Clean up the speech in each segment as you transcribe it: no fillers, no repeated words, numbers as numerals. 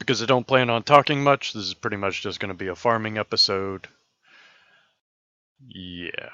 because I don't plan on talking much, this is pretty much just going to be a farming episode. Yeah.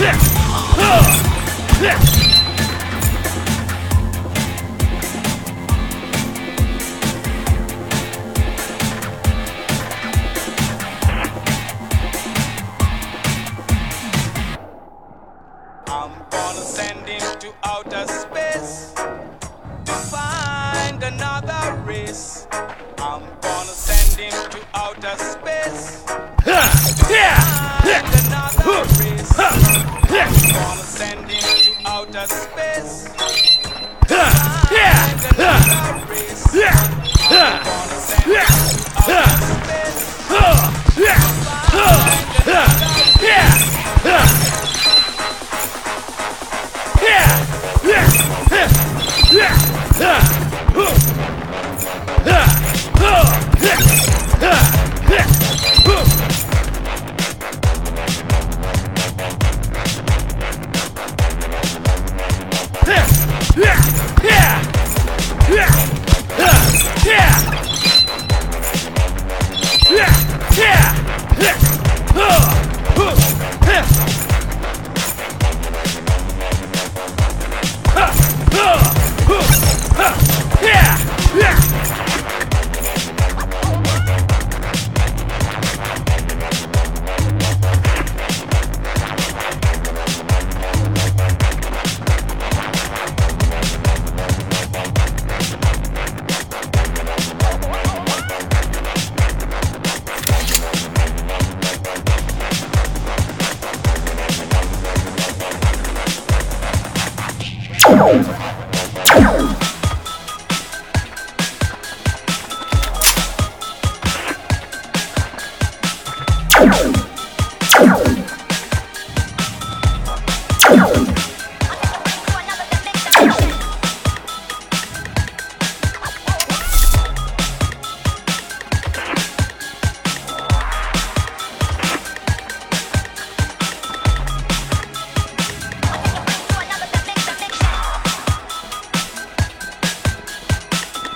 Yeah! I'm gonna send him to outer space to find another race. I'm gonna send him to outer space to find another race. I'm gonna send him to outer space to find another race. I'm gonna send him to outer space to find another race.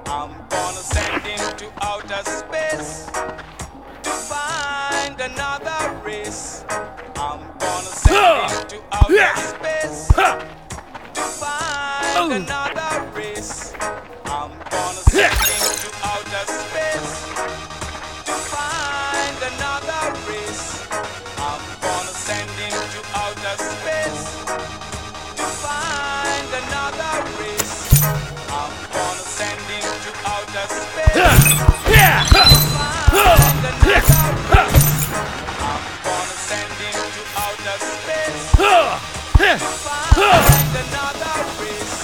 I'm gonna send him to outer space to find another race. I'm gonna send him to outer space to find another race. I'm gonna send him to outer space to find another race. I'm gonna send him to outer space to find another race. I'm gonna send him to outer space to find another race. I'm gonna send him to outer space to find another race.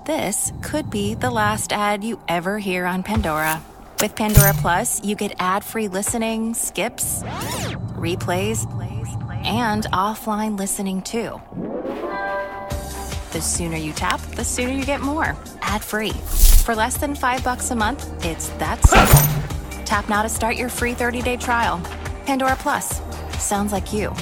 This could be the last ad you ever hear on Pandora. With Pandora Plus, you get ad-free listening, skips, replays, and offline listening too. The sooner you tap, the sooner you get more, ad-free. For less than $5 a month, it's that simple. Tap now to start your free 30-day trial. Pandora Plus, Sounds like you.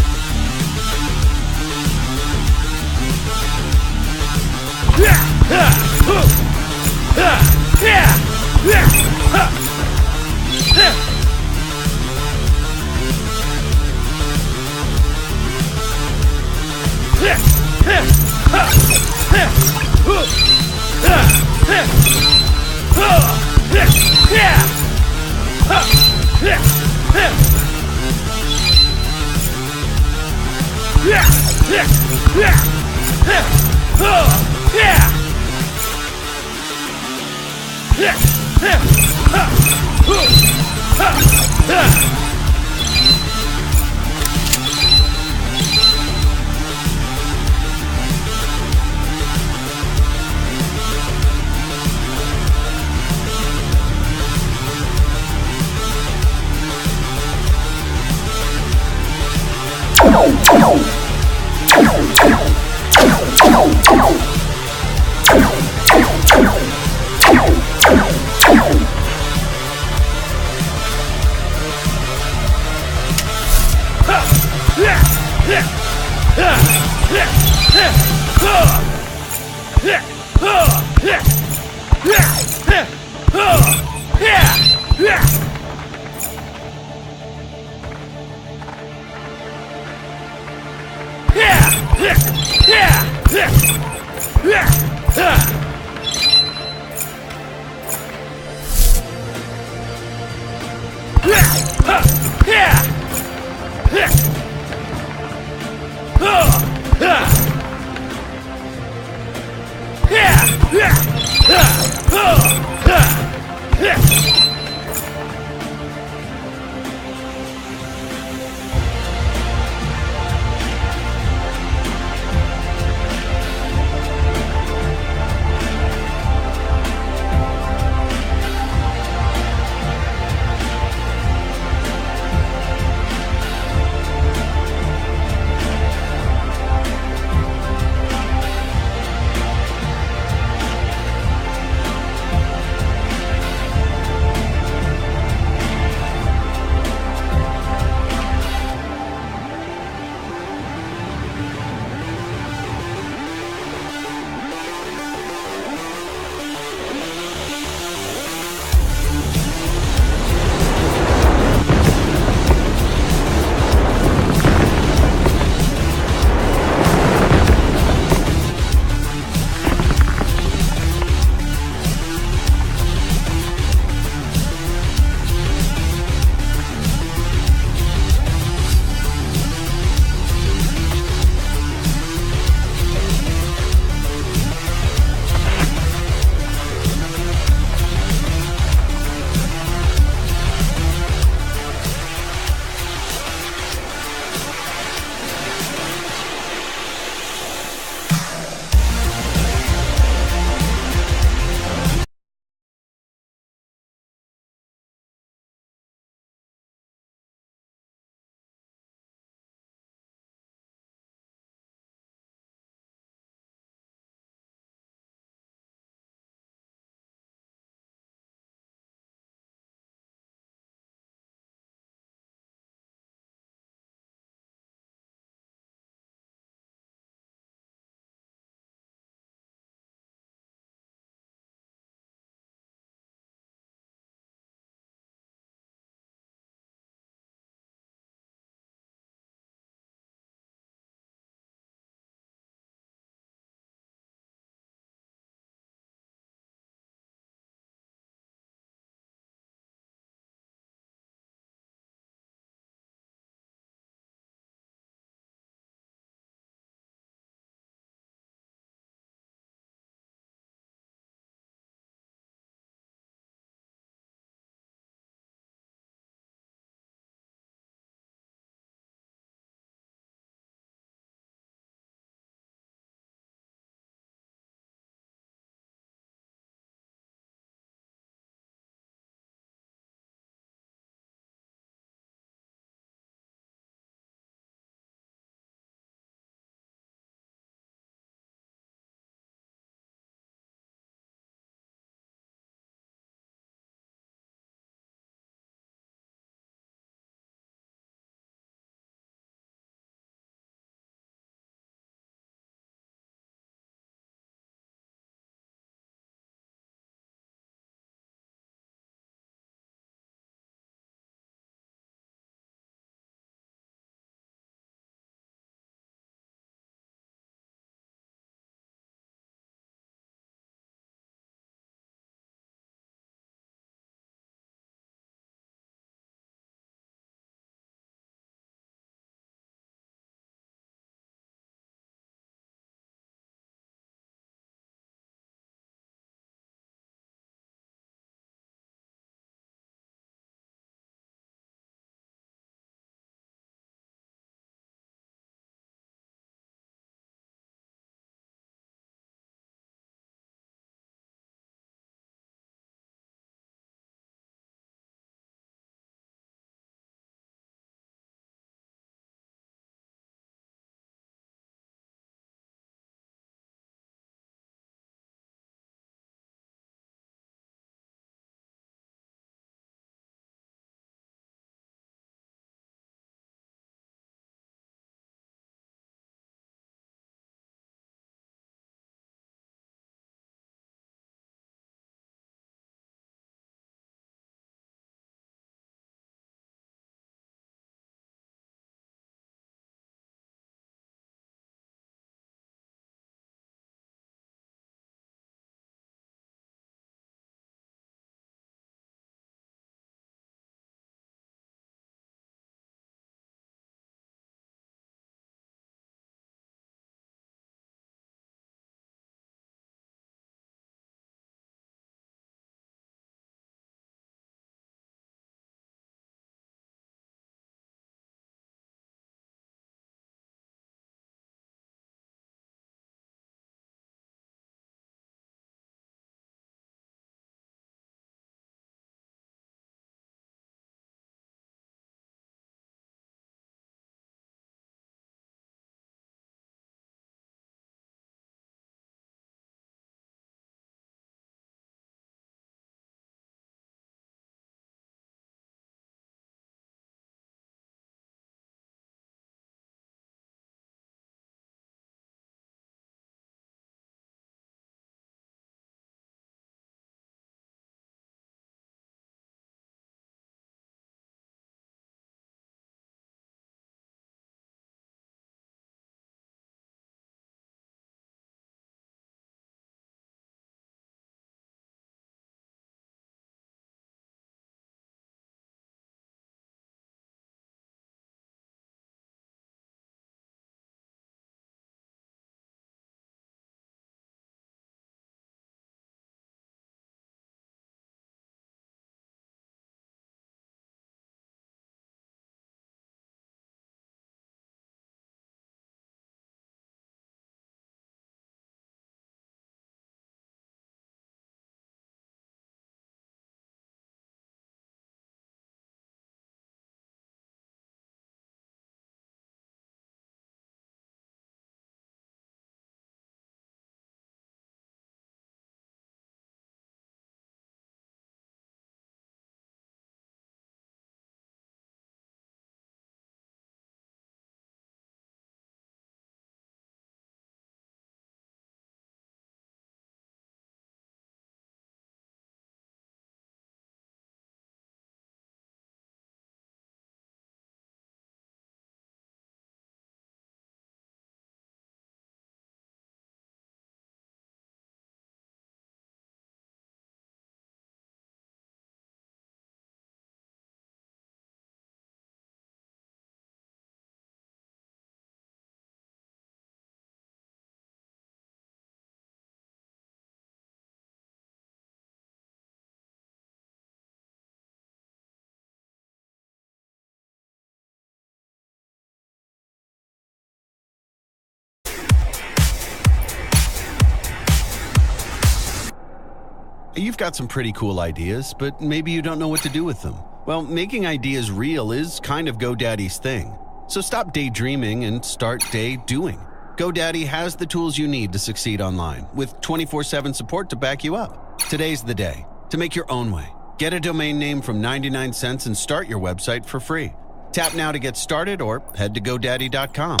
You've got some pretty cool ideas, but maybe you don't know what to do with them. Well, making ideas real is kind of GoDaddy's thing. So stop daydreaming and start day doing. GoDaddy has the tools you need to succeed online, with 24/7 support to back you up. Today's the day to make your own way. Get a domain name from 99 cents and start your website for free. Tap now to get started or head to GoDaddy.com.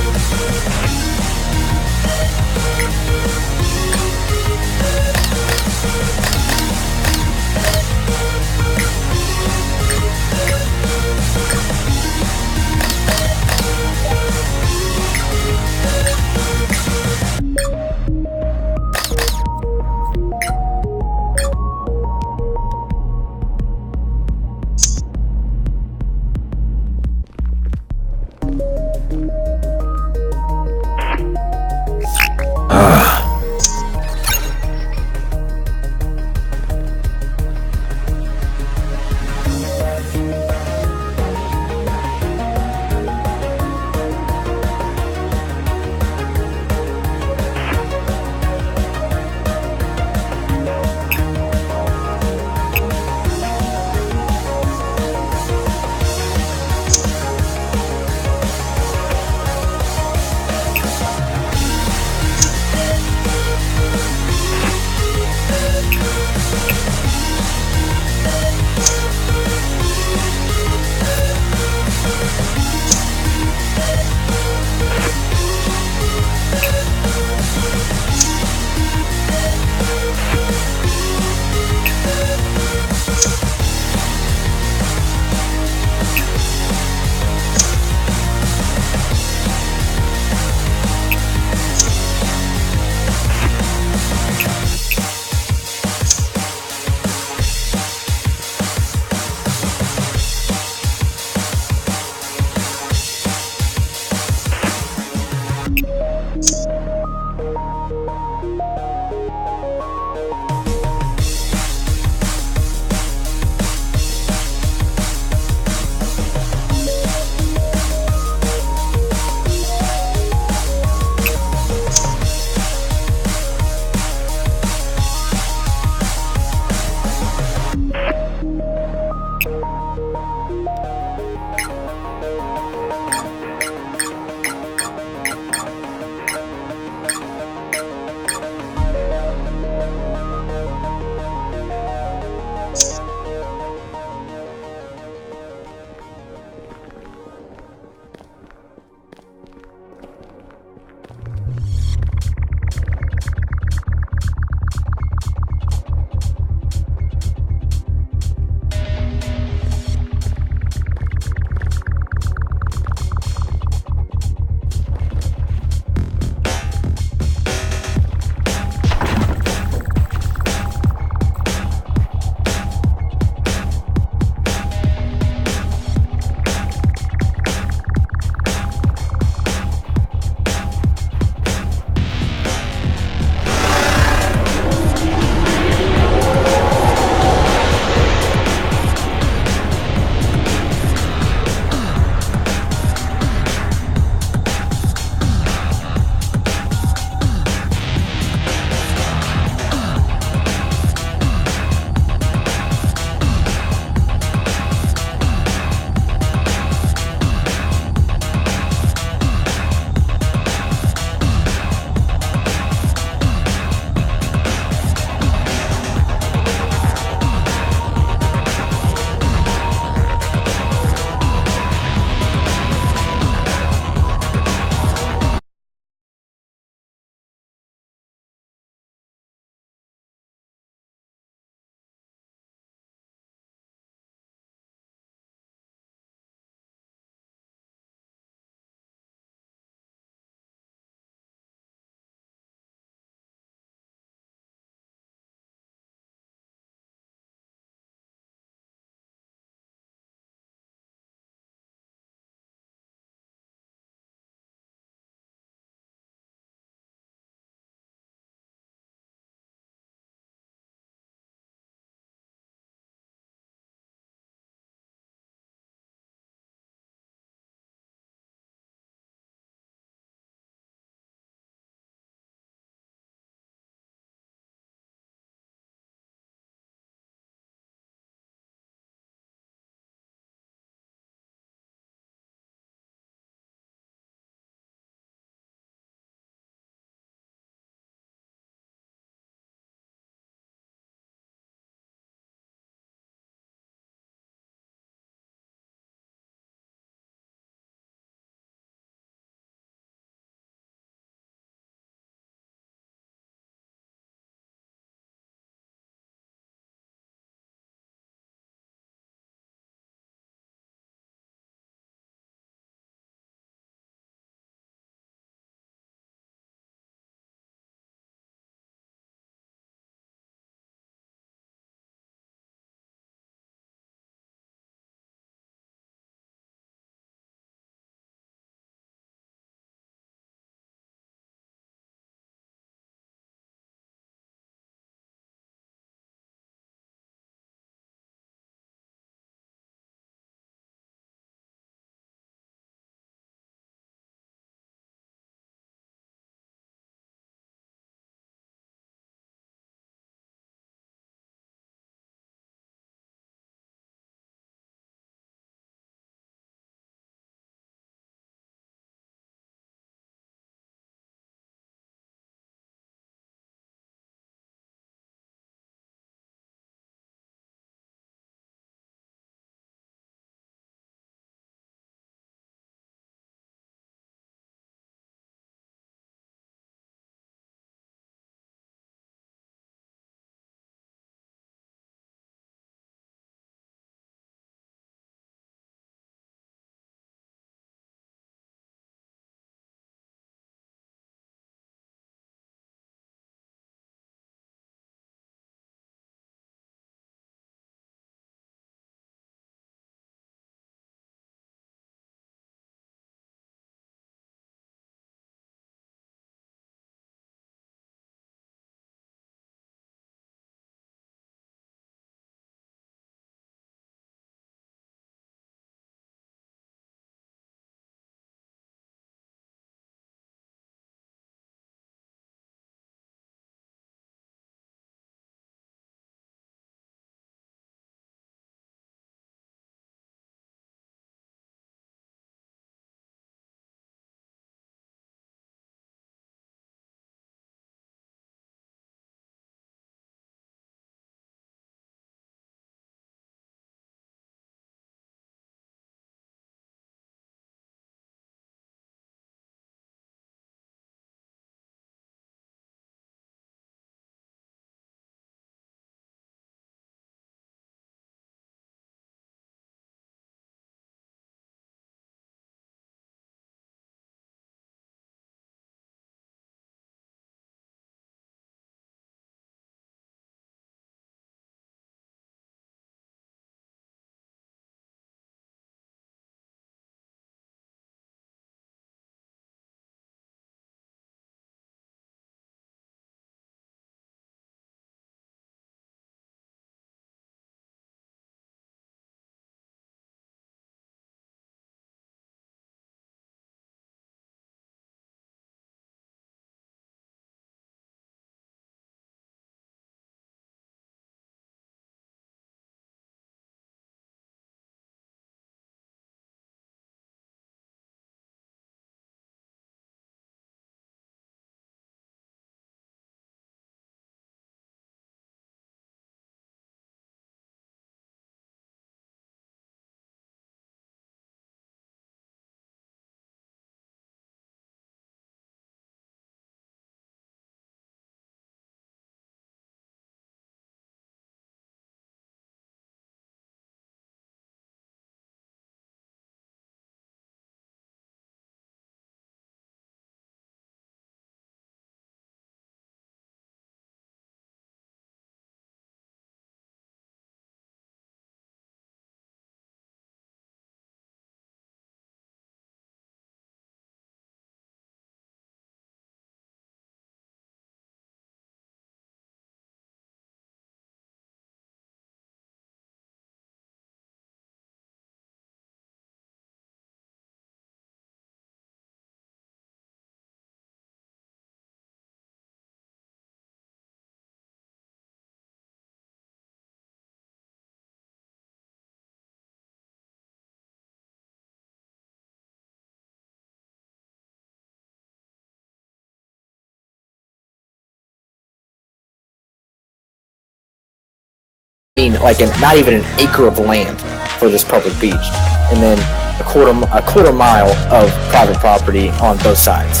mean, like not even an acre of land for this public beach, and then a quarter mile of private property on both sides.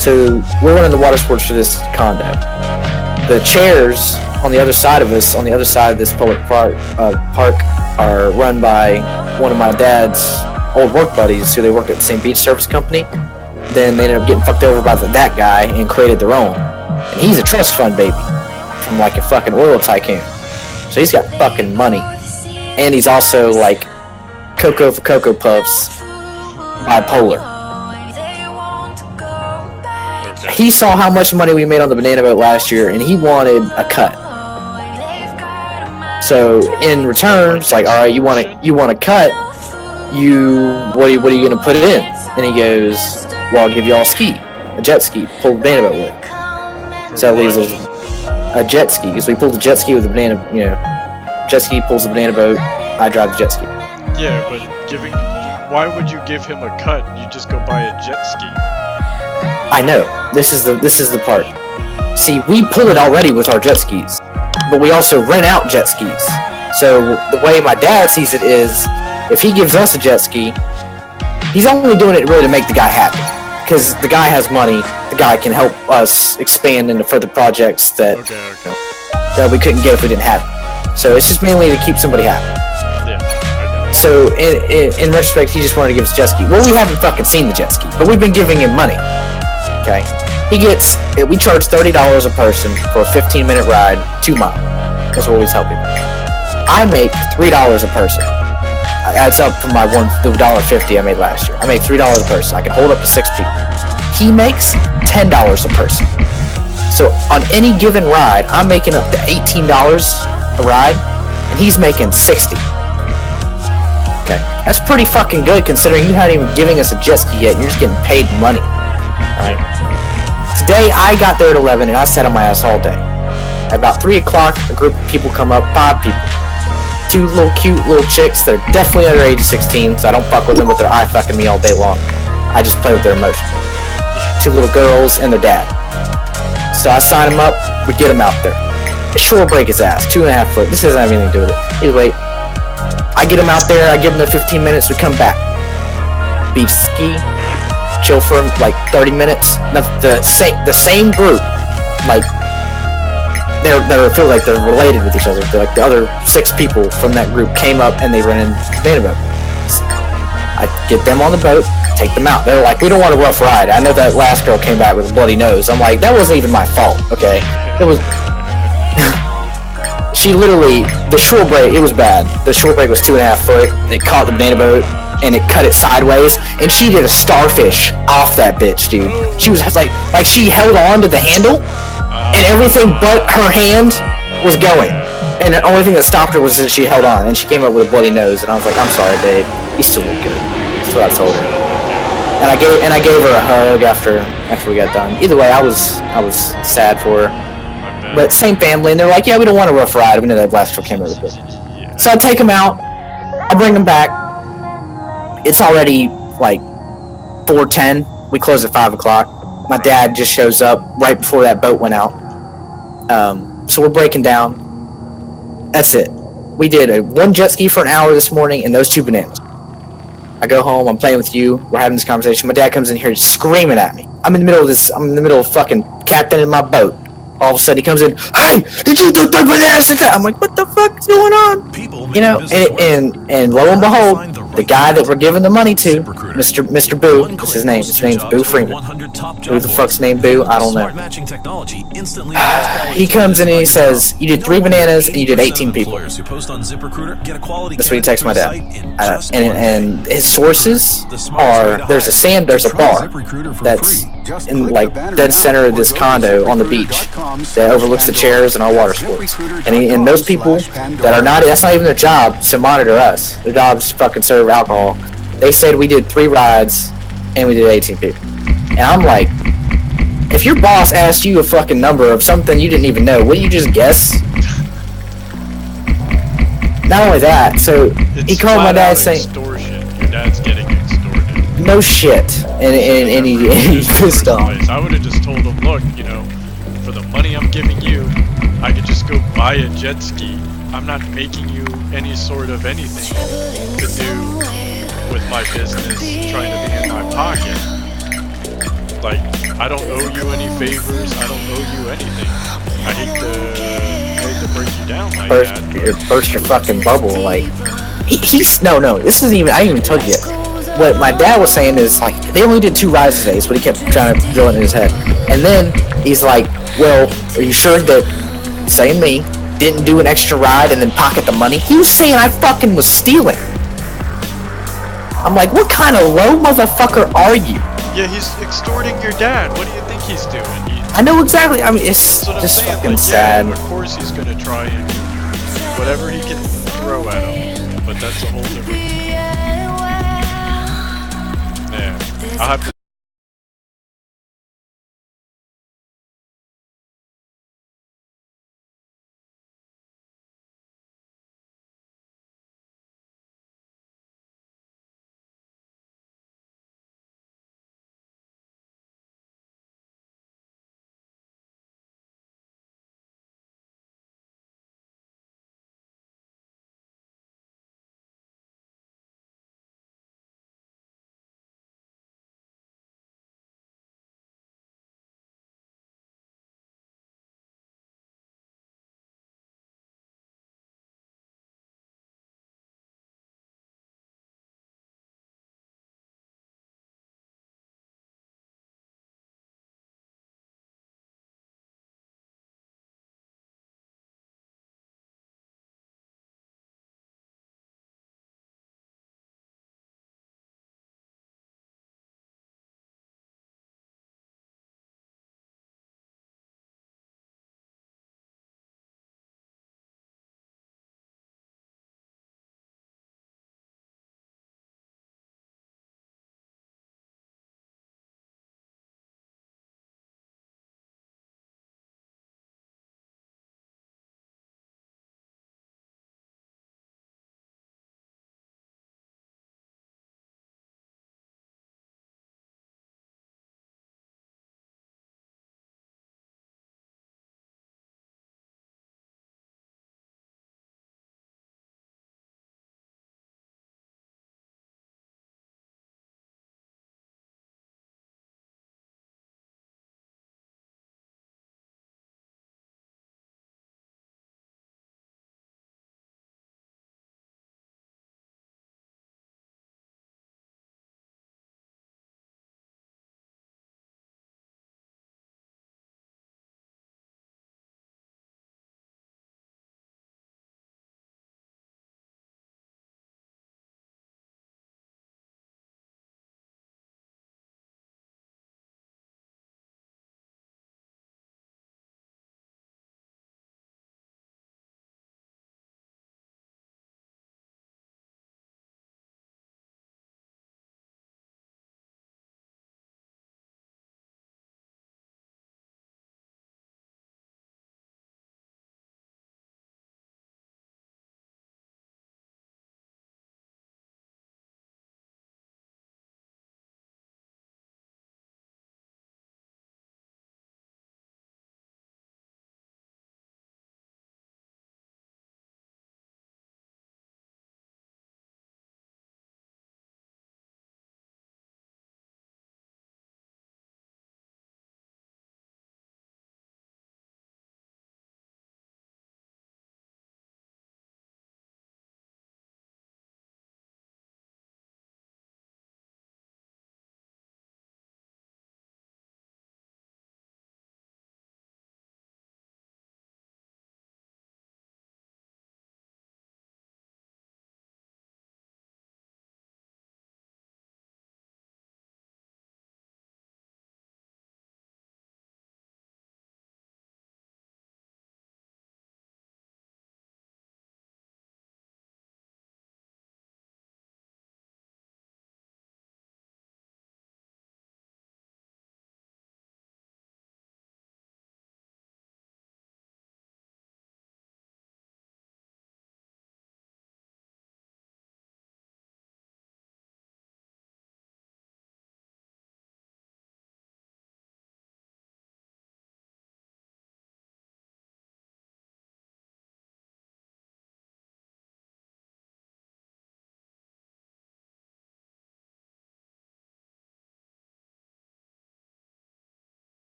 So we're running the water sports for this condo. The chairs on the other side of us, on the other side of this public park, are run by one of my dad's old work buddies who they worked at the same beach service company. Then they ended up getting fucked over by that guy and created their own. And he's a trust fund baby from like a fucking oil tycoon. So he's got fucking money. And he's also like Cocoa for Cocoa Puffs bipolar. He saw how much money we made on the banana boat last year and he wanted a cut. So in return, it's like, all right, you want a cut? What are you gonna put it in? And he goes, well, I'll give you all a jet ski, pull the banana boat with. So that leaves us a jet ski, because we pulled the jet ski with the banana, jet ski pulls the banana boat, I drive the jet ski. Yeah, but why would you give him a cut? You just go buy a jet ski. I know. This is the part. See, we pull it already with our jet skis, but we also rent out jet skis. So the way my dad sees it is, if he gives us a jet ski, he's only doing it really to make the guy happy. Because the guy has money, the guy can help us expand into further projects that we couldn't get if we didn't have it. So it's just mainly to keep somebody happy. Yeah, I know. So in retrospect, he just wanted to give us a jet ski. Well, we haven't fucking seen the jet ski, but we've been giving him money. Okay, we charge $30 a person for a 15-minute ride, 2 miles. That's what we tell people. I make $3 a person. Adds up from the $1.50 I made last year. I made $3 a person. I can hold up to 6 people. He makes $10 a person. So on any given ride, I'm making up to $18 a ride, and he's making $60. Okay, that's pretty fucking good considering you hadn't even giving us a jet ski yet. And you're just getting paid money. All right. Today I got there at 11 and I sat on my ass all day. At about 3 o'clock, a group of people come up, 5 people. 2 cute little chicks. They're definitely under age 16, so I don't fuck with them with their eye fucking me all day long. I just play with their emotions. 2 little girls and their dad. So I sign them up, we get them out there. Sure, break his ass, 2.5 foot. This doesn't have anything to do with it. Anyway, I get them out there, I give them their 15 minutes, we come back. Beach ski, chill for like 30 minutes. The same group, like, they feel like they're related with each other. They're like the other 6 people from that group came up and they ran in the banana boat. I get them on the boat, take them out. They're like, we don't want a rough ride. I know that last girl came back with a bloody nose. I'm like, that wasn't even my fault, okay? It was... She literally, the shore break, it was bad. The shore break was 2.5 foot. It caught the banana boat and it cut it sideways. And she did a starfish off that bitch, dude. She was like she held on to the handle. And everything but her hand was going. And the only thing that stopped her was that she held on. And she came up with a bloody nose. And I was like, I'm sorry, babe. You still look good. That's what I told her. And I gave her a hug after we got done. Either way, I was sad for her. But same family. And they're like, yeah, we don't want a rough ride. We know that last girl came over with it. So I take them out. I bring them back. It's already like 4:10. We close at 5 o'clock. My dad just shows up right before that boat went out. So we're breaking down. That's it. We did one jet ski for an hour this morning and those 2 bananas. I go home, I'm playing with you, we're having this conversation. My dad comes in here screaming at me. I'm in the middle of fucking captaining my boat. All of a sudden he comes in, hey, did you do 3 bananas? I'm like, what the fuck is going on? And lo and behold, the guy that we're giving the money to, Mr. Boo, that's his name. His name's Boo Freeman. Who the fuck's named Boo? I don't know. He comes in and he says, you did 3 bananas and you did 18 people. That's what he texts my dad. And his sources are, there's a bar that's in like dead center of this condo on the beach that overlooks the chairs and our water sports. And those people that are not, that's not even their job to monitor us. Their job is to fucking serve alcohol. They said we did 3 rides and we did 18 people. And I'm like, if your boss asked you a fucking number of something you didn't even know, wouldn't you just guess? Not only that, so he called my dad saying, extortion. Your dad's getting extorted. No shit. And he pissed off. I would have just told him, look, for the money I'm giving you, I could just go buy a jet ski. I'm not making you any sort of anything to do with my business, trying to be in my pocket. Like, I don't owe you any favors. I don't owe you anything. I hate to break you down like that. Burst your fucking bubble. Like, he's no. This isn't even. I ain't even told you yet. What my dad was saying is like they only did 2 rides today, so he kept trying to drill it in his head. And then he's like, "Well, are you sure that saying me didn't do an extra ride and then pocket the money?" He was saying I fucking was stealing. I'm like, what kind of low motherfucker are you? Yeah, he's extorting your dad. What do you think he's doing? I know exactly. I mean, it's just fucking sad. Yeah, of course he's gonna try and whatever he can throw at him, but that's a whole different. Yeah, I'll have to.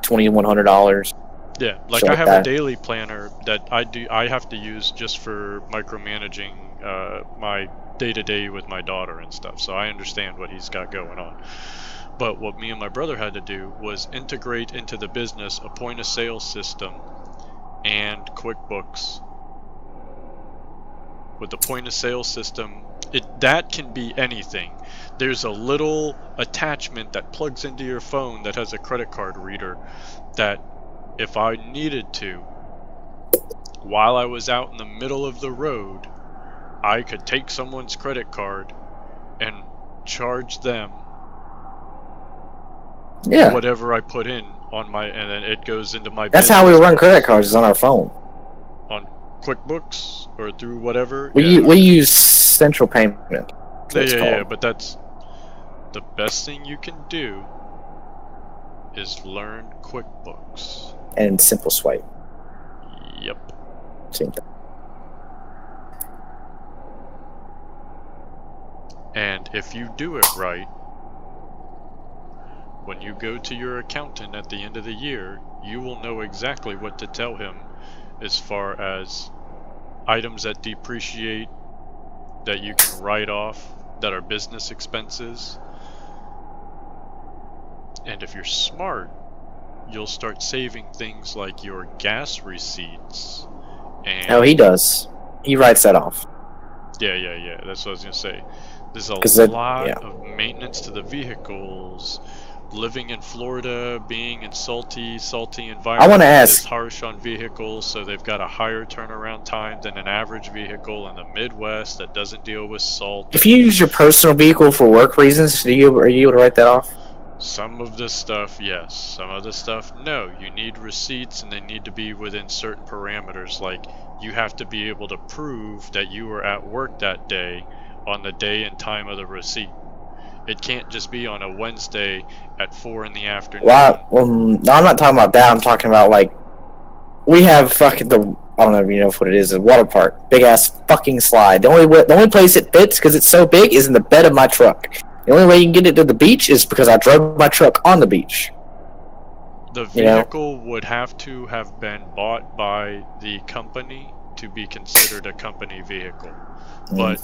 $2,100. Yeah, like Shit I like have that. a daily planner that I have to use just for micromanaging my day-to-day with my daughter and stuff. So I understand what he's got going on. But what me and my brother had to do was integrate into the business a point-of-sale system and QuickBooks. With the point-of-sale system, that can be anything. There's a little attachment that plugs into your phone that has a credit card reader that if I needed to, while I was out in the middle of the road, I could take someone's credit card and charge them Yeah. whatever I put in on my, and then it goes into my That's business how we run cards. credit cards, is on our phone. On QuickBooks or through whatever. We use central payment. Yeah, but that's the best thing you can do is learn QuickBooks. And simple swipe. Yep. Same thing. And if you do it right, when you go to your accountant at the end of the year, you will know exactly what to tell him as far as items that depreciate, that you can write off, that are business expenses. And if you're smart, you'll start saving things like your gas receipts. And Oh, he does. He writes that off. Yeah. That's what I was gonna say. There's a lot of maintenance to the vehicles. Living in Florida, being in salty environment, I want to ask, is harsh on vehicles, so they've got a higher turnaround time than an average vehicle in the Midwest that doesn't deal with salt. if you use your personal vehicle for work reasons, are you able to write that off? Some of this stuff, yes. Some of the stuff, no. You need receipts, and they need to be within certain parameters. Like, you have to be able to prove that you were at work that day on the day and time of the receipt. It can't just be on a Wednesday at 4 in the afternoon. Well, no, I'm not talking about that. I'm talking about, like, we have fucking I don't know if you know what it is, a water park. Big ass fucking slide. The only place it fits, because it's so big, is in the bed of my truck. The only way you can get it to the beach is because I drove my truck on the beach. The vehicle would have to have been bought by the company to be considered a company vehicle. But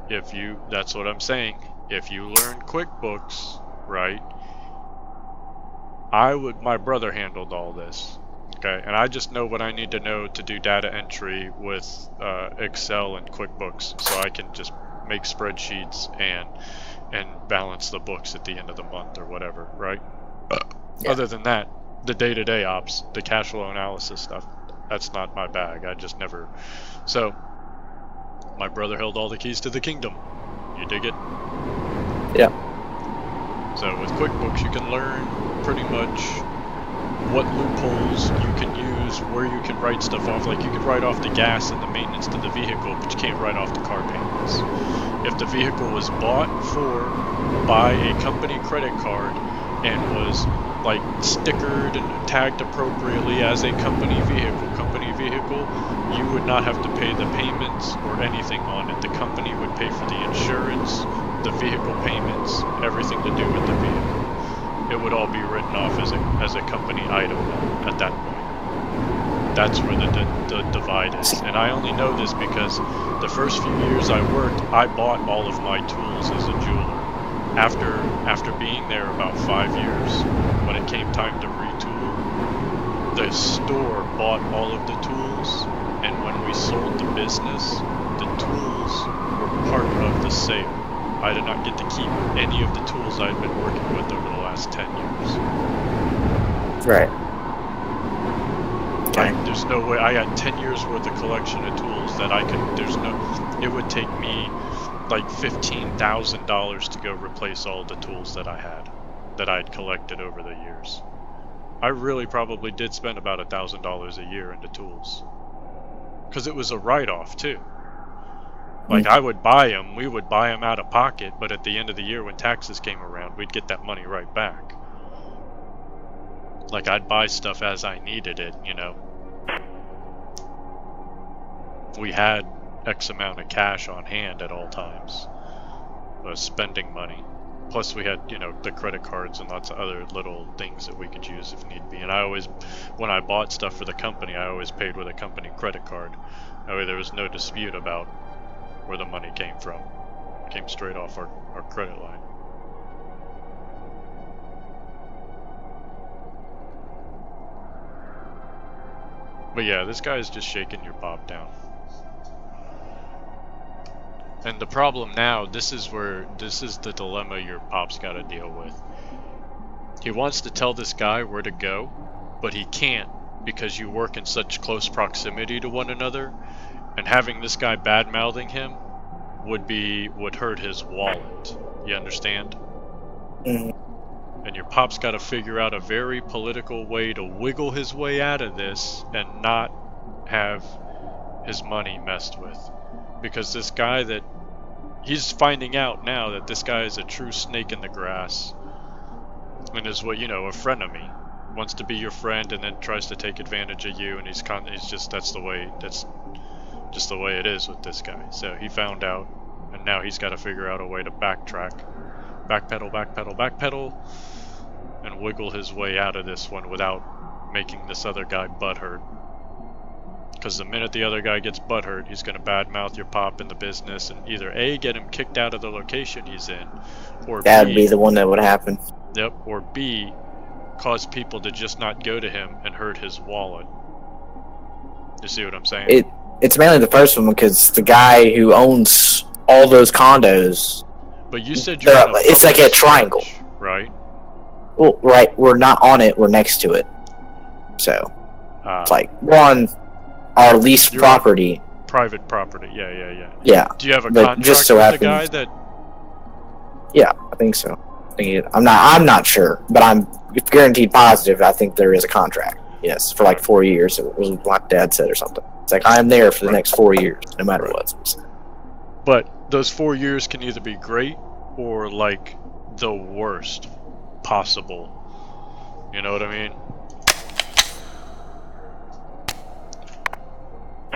that's what I'm saying. If you learn QuickBooks, right? My brother handled all this, okay? And I just know what I need to know to do data entry with Excel and QuickBooks, so I can just make spreadsheets and balance the books at the end of the month or whatever, right? Yeah. Other than that, the day-to-day ops, the cash flow analysis stuff, that's not my bag. I just never... So, my brother held all the keys to the kingdom. You dig it? Yeah. So with QuickBooks, you can learn pretty much what loopholes you can use, where you can write stuff off. Like, you could write off the gas and the maintenance to the vehicle, but you can't write off the car payments. If the vehicle was bought by a company credit card and was like stickered and tagged appropriately as a company vehicle, you would not have to pay the payments or anything on it. The company would pay for the insurance, the vehicle payments, everything to do with the vehicle. It would all be written off as a company item at that point. That's where the divide is. And I only know this because the first few years I worked, I bought all of my tools as a jeweler. After being there about 5 years, when it came time to retool, the store bought all of the tools, and when we sold the business, the tools were part of the sale. I did not get to keep any of the tools I'd been working with over the last 10 years. Right. Like, there's no way. I got 10 years worth of collection of tools that it would take me like $15,000 to go replace all the tools that I'd collected over the years. I really probably did spend about $1,000 a year into tools. Because it was a write-off too. Like, we would buy them out of pocket, but at the end of the year when taxes came around, we'd get that money right back. Like, I'd buy stuff as I needed it, you know. We had X amount of cash on hand at all times. Spending money. Plus we had, the credit cards and lots of other little things that we could use if need be. And I always, when I bought stuff for the company, I always paid with a company credit card. That way there was no dispute about where the money came from. It came straight off our credit line. But yeah, this guy is just shaking your pop down. And the problem now, this is the dilemma your pop's got to deal with. He wants to tell this guy where to go, but he can't because you work in such close proximity to one another, and having this guy bad-mouthing him would hurt his wallet. You understand? And your pop's got to figure out a very political way to wiggle his way out of this and not have his money messed with. Because this guy he's finding out now that this guy is a true snake in the grass. And is what, a frenemy. Wants to be your friend and then tries to take advantage of you, and he's just, that's just the way it is with this guy. So he found out, and now he's got to figure out a way to backtrack. Backpedal, and wiggle his way out of this one without making this other guy butthurt. Because the minute the other guy gets butthurt, he's going to badmouth your pop in the business and either A, get him kicked out of the location he's in, or that'd be the one that would happen. Yep, or B, cause people to just not go to him and hurt his wallet. You see what I'm saying? It's mainly the first one because the guy who owns all those condos. But you said you're it's like a triangle, right? Well, right. We're not on it. We're next to it. So it's like we're on our leased property. Private property. Yeah. Yeah. Do you have a contract just so with happens, the guy that? Yeah, I think so. I'm not sure, but I'm guaranteed positive. I think there is a contract. Yes, for like 4 years. It was what my dad said or something. It's like I am there for the next 4 years, no matter what. But those 4 years can either be great or like the worst possible. You know what I mean?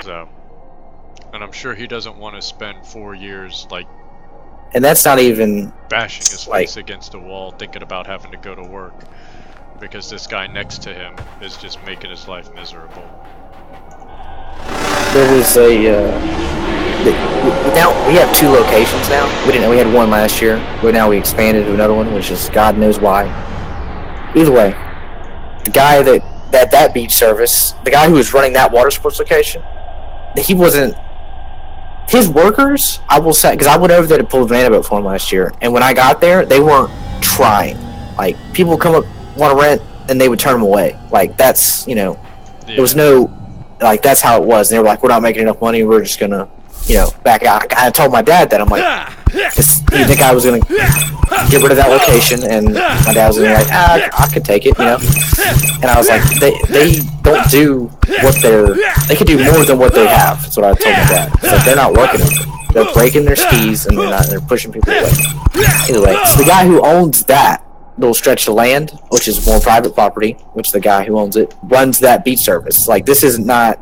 So, and I'm sure he doesn't want to spend 4 years like. And that's not even bashing his face against a wall, thinking about having to go to work, because this guy next to him is just making his life miserable. There was now we have 2 locations now. We didn't know we had one last year, but now we expanded to another one, which is God knows why. Either way, the guy that beach service, the guy who was running that water sports location, he wasn't. His workers, I will say, because I went over there to pull a banana boat for him last year, and when I got there, they weren't trying. Like, people would come up, want to rent, and they would turn them away. Like, that's, there was no, like, that's how it was. And they were like, we're not making enough money, we're just going to, back out. I told my dad that. I'm like, you think I was going to get rid of that location? And my dad was going to be like, I could take it, And I was like, they don't do what they could do more than what they have. That's what I told my dad. It's like, they're not working it. They're breaking their skis, and they're pushing people away. Anyway, so the guy who owns that little stretch of land, which is more private property, which the guy who owns it runs that beach service. Like, this is not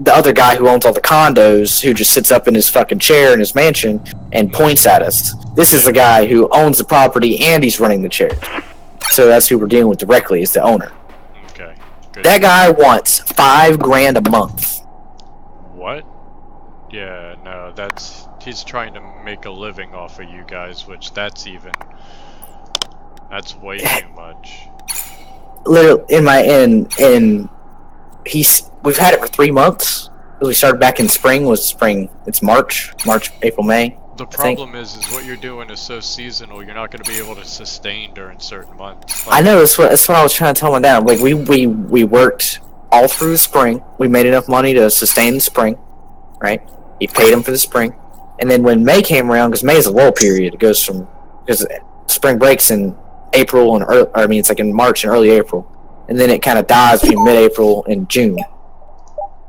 the other guy who owns all the condos who just sits up in his fucking chair in his mansion and points at us. This is the guy who owns the property and he's running the chair. So that's who we're dealing with directly, is the owner. Okay. Good. That guy wants $5,000 a month. What? Yeah, no, he's trying to make a living off of you guys, which that's way too much. Literally, we've had it for 3 months. We started back in spring. It's March, April, May. The problem is what you're doing is so seasonal. You're not going to be able to sustain during certain months. I know. That's what I was trying to tell my dad. Like, we worked all through the spring. We made enough money to sustain the spring, right? He paid him for the spring, and then when May came around, because May is a lull period. It goes because spring breaks in April it's like in March and early April, and then it kind of dies between mid-April and June.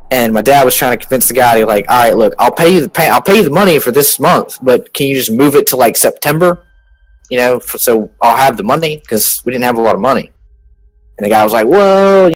And my dad was trying to convince the guy, like, all right, look, I'll pay you the money for this month, but can you just move it to like September? So I'll have the money, because we didn't have a lot of money. And the guy was like, well,